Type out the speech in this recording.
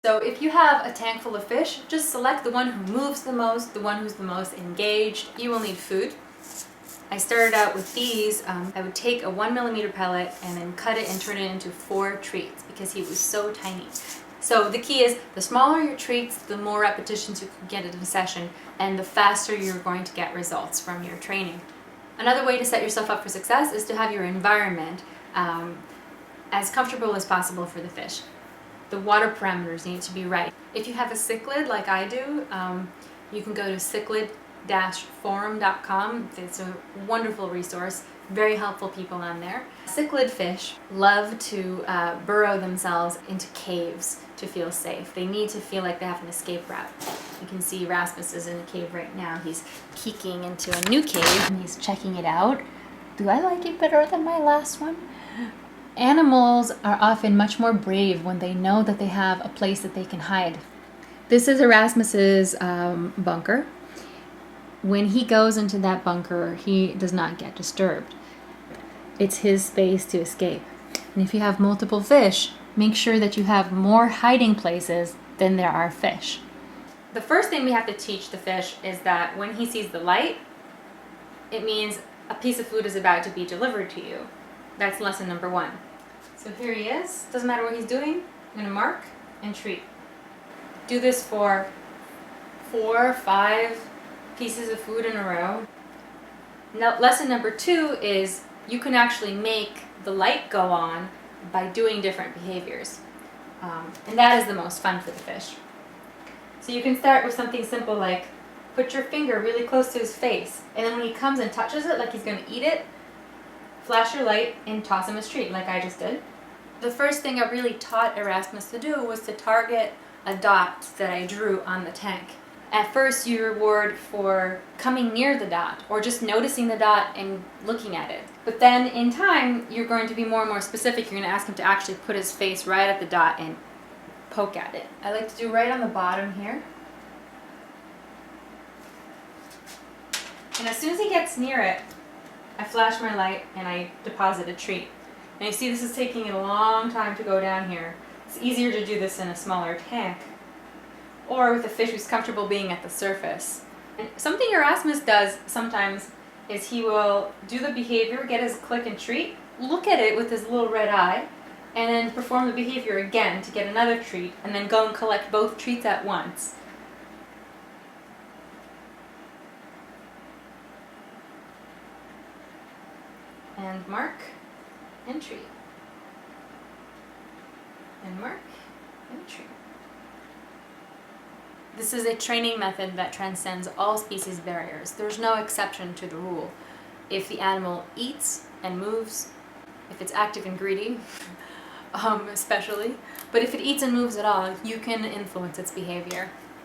So if you have a tank full of fish, just select the one who moves the most, the one who's the most engaged. You will need food. I started out with these. I would take a 1mm pellet and then cut it and turn it into 4 treats because he was so tiny. So the key is, the smaller your treats, the more repetitions you can get in a session, and the faster you're going to get results from your training. Another way to set yourself up for success is to have your environment as comfortable as possible for the fish. The water parameters need to be right. If you have a cichlid like I do, you can go to cichlid-forum.com. It's a wonderful resource, very helpful people on there. Cichlid fish love to burrow themselves into caves to feel safe. They need to feel like they have an escape route. You can see Rasmus is in a cave right now. He's peeking into a new cave and he's checking it out. Do I like it better than my last one? Animals are often much more brave when they know that they have a place that they can hide. This is Erasmus's bunker. When he goes into that bunker, he does not get disturbed. It's his space to escape. And if you have multiple fish, make sure that you have more hiding places than there are fish. The first thing we have to teach the fish is that when he sees the light, it means a piece of food is about to be delivered to you. That's lesson number 1. So here he is. Doesn't matter what he's doing. I'm going to mark and treat. Do this for 4 or 5 pieces of food in a row. Now, lesson number 2 is you can actually make the light go on by doing different behaviors. And that is the most fun for the fish. So you can start with something simple like put your finger really close to his face, and then when he comes and touches it like he's going to eat it, flash your light and toss him his treat like I just did. The first thing I really taught Erasmus to do was to target a dot that I drew on the tank. At first you reward for coming near the dot or just noticing the dot and looking at it. But then in time you're going to be more and more specific. You're going to ask him to actually put his face right at the dot and poke at it. I like to do right on the bottom here. And as soon as he gets near it, I flash my light and I deposit a treat. And you see this is taking a long time to go down here. It's easier to do this in a smaller tank or with a fish who's comfortable being at the surface. And something Erasmus does sometimes is he will do the behavior, get his click and treat, look at it with his little red eye, and then perform the behavior again to get another treat, and then go and collect both treats at once. And mark and treat. And mark and treat. This is a training method that transcends all species barriers. There's no exception to the rule. If the animal eats and moves, if it's active and greedy, especially, but if it eats and moves at all, you can influence its behavior.